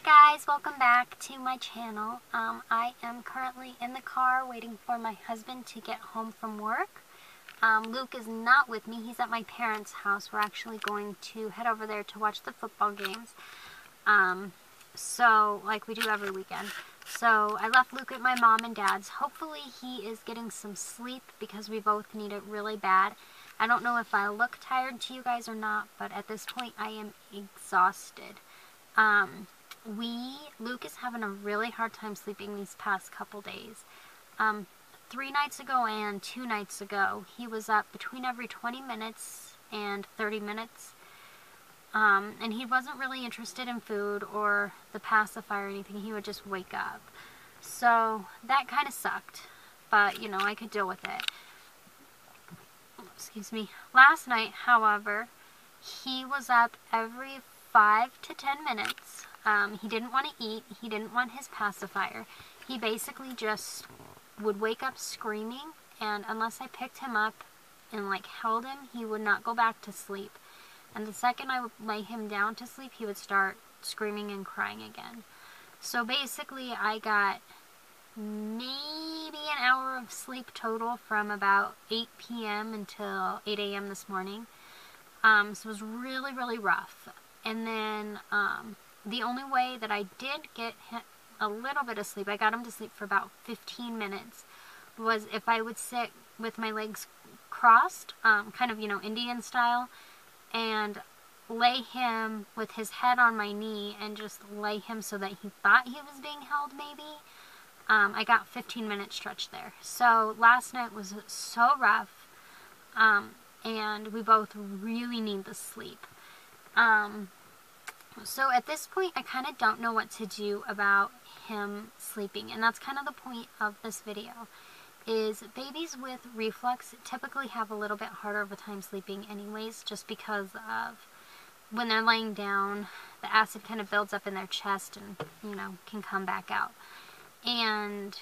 guys, welcome back to my channel. I am currently in the car waiting for my husband to get home from work. Luke is not with me. He's at my parents' house. We're actually going to head over there to watch the football games. So, like we do every weekend. So, I left Luke at my mom and dad's. Hopefully he is getting some sleep because we both need it really bad. I don't know if I look tired to you guys or not, but at this point I am exhausted. Luke is having a really hard time sleeping these past couple days. 3 nights ago and 2 nights ago, he was up between every 20 minutes and 30 minutes. And he wasn't really interested in food or the pacifier or anything. He would just wake up. So that kind of sucked. But, you know, I could deal with it. Excuse me. Last night, however, he was up every 5 to 10 minutes. He didn't want to eat. He didn't want his pacifier. He basically just would wake up screaming, and unless I picked him up and like held him, he would not go back to sleep. And the second I would lay him down to sleep, he would start screaming and crying again. So basically I got maybe an hour of sleep total from about 8 p.m. until 8 a.m. this morning. So it was really, really rough. And then the only way that I did get a little bit of sleep, I got him to sleep for about 15 minutes, was if I would sit with my legs crossed, kind of, you know, Indian style, and lay him with his head on my knee and just lay him so that he thought he was being held maybe. I got 15-minute stretch there. So last night was so rough, and we both really need the sleep. So at this point, I kind of don't know what to do about him sleeping, and that's kind of the point of this video, is babies with reflux typically have a little bit harder of a time sleeping anyways, just because of when they're laying down, the acid kind of builds up in their chest and, you know, can come back out. And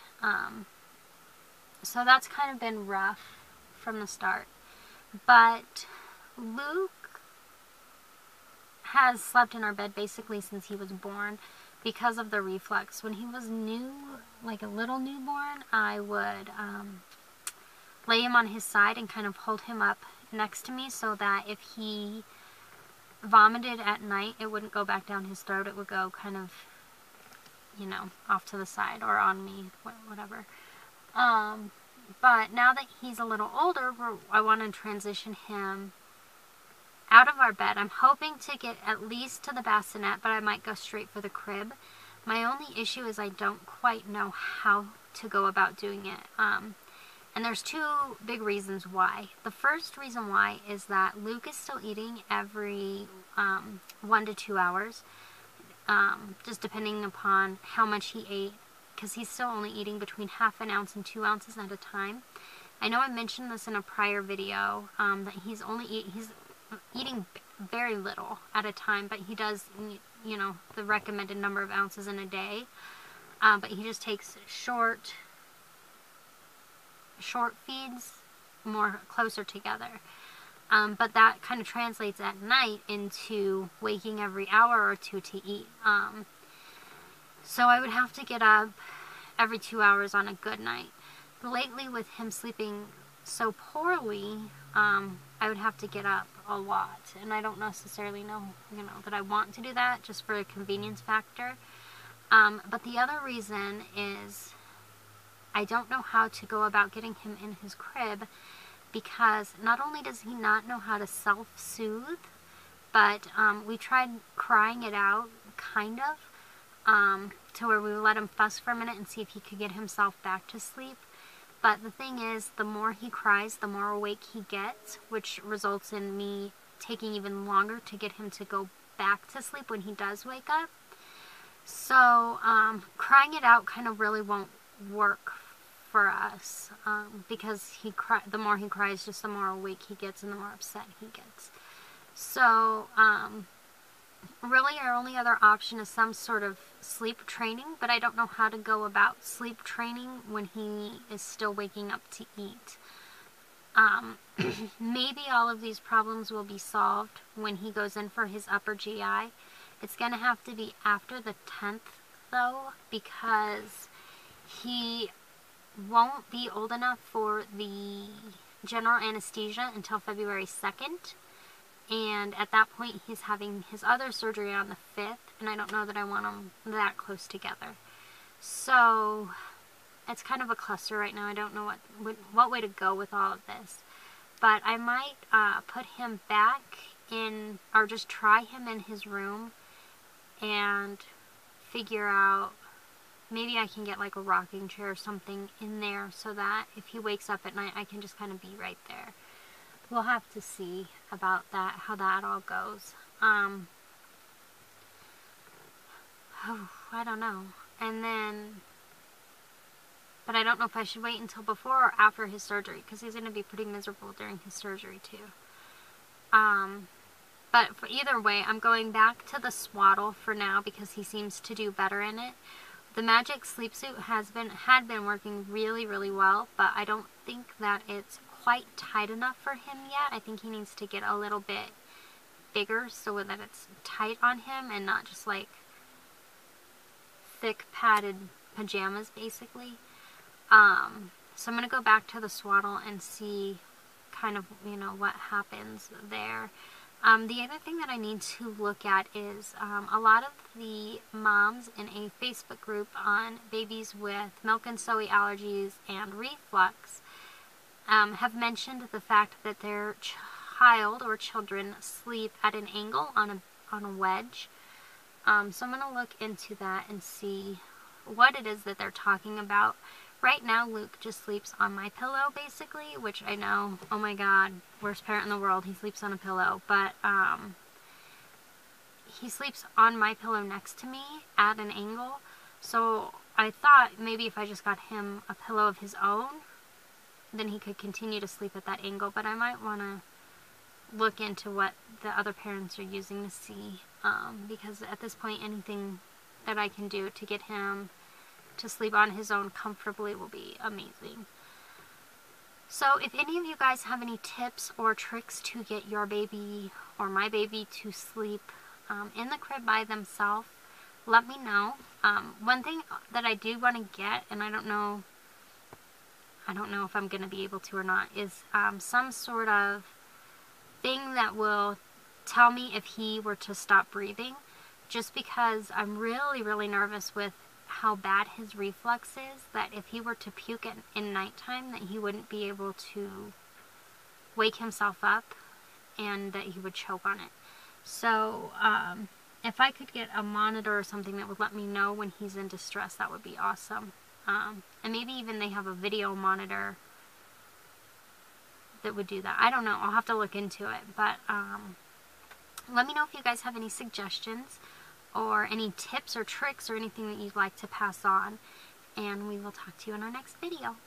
so that's kind of been rough from the start. But Luke has slept in our bed basically since he was born because of the reflux. When he was new, like a little newborn, I would lay him on his side and kind of hold him up next to me so that if he vomited at night, it wouldn't go back down his throat. It would go kind of, you know, off to the side or on me, whatever. But now that he's a little older, I want to transition him out of our bed. I'm hoping to get at least to the bassinet, but I might go straight for the crib. My only issue is I don't quite know how to go about doing it. And there's 2 big reasons why. The first reason why is that Luke is still eating every 1 to 2 hours, just depending upon how much he ate, because he's still only eating between ½ an ounce and 2 ounces at a time. I know I mentioned this in a prior video, that he's eating very little at a time, but he does, you know, the recommended number of ounces in a day. But he just takes short feeds, more closer together. But that kind of translates at night into waking every hour or 2 to eat. So I would have to get up every 2 hours on a good night. Lately, with him sleeping so poorly, I would have to get up a lot, and I don't necessarily know, you know, that I want to do that, just for a convenience factor. But the other reason is I don't know how to go about getting him in his crib, because not only does he not know how to self-soothe, but we tried crying it out, kind of, to where we would let him fuss for a minute and see if he could get himself back to sleep. But the thing is, the more he cries, the more awake he gets, which results in me taking even longer to get him to go back to sleep when he does wake up. So, crying it out kind of really won't work for us, because the more he cries, just the more awake he gets and the more upset he gets. So, really our only other option is some sort of sleep training, but I don't know how to go about sleep training when he is still waking up to eat. Maybe all of these problems will be solved when he goes in for his upper GI, It's going to have to be after the 10th, though, because he won't be old enough for the general anesthesia until February 2nd. And at that point, he's having his other surgery on the 5th, and I don't know that I want them that close together. So it's kind of a cluster right now. I don't know what way to go with all of this. But I might put him back in, or just try him in his room and figure out, maybe I can get like a rocking chair or something in there so that if he wakes up at night, I can just kind of be right there. We'll have to see about that, how that all goes. Oh, I don't know. And then, but I don't know if I should wait until before or after his surgery, because he's going to be pretty miserable during his surgery too. But for either way, I'm going back to the swaddle for now because he seems to do better in it. The Magic Sleep Suit had been working really, really well, but I don't think that it's quite tight enough for him yet. I think he needs to get a little bit bigger so that it's tight on him and not just like thick padded pajamas basically. So I'm going to go back to the swaddle and see kind of, you know, what happens there. The other thing that I need to look at is a lot of the moms in a Facebook group on babies with milk and soy allergies and reflux have mentioned the fact that their child or children sleep at an angle on a wedge. So I'm going to look into that and see what it is that they're talking about. Right now, Luke just sleeps on my pillow, basically, which I know, oh my god, worst parent in the world, he sleeps on a pillow. But he sleeps on my pillow next to me at an angle. So I thought maybe if I just got him a pillow of his own, then he could continue to sleep at that angle. But I might want to look into what the other parents are using to see, because at this point, anything that I can do to get him to sleep on his own comfortably will be amazing. So if any of you guys have any tips or tricks to get your baby or my baby to sleep in the crib by themselves, let me know. One thing that I do want to get, and I don't know if I'm going to be able to or not, is some sort of thing that will tell me if he were to stop breathing, just because I'm really, really nervous with how bad his reflux is, that if he were to puke in nighttime, that he wouldn't be able to wake himself up and that he would choke on it. So if I could get a monitor or something that would let me know when he's in distress, that would be awesome. And maybe even they have a video monitor that would do that. I don't know. I'll have to look into it. But let me know if you guys have any suggestions or any tips or tricks or anything that you'd like to pass on. And we will talk to you in our next video.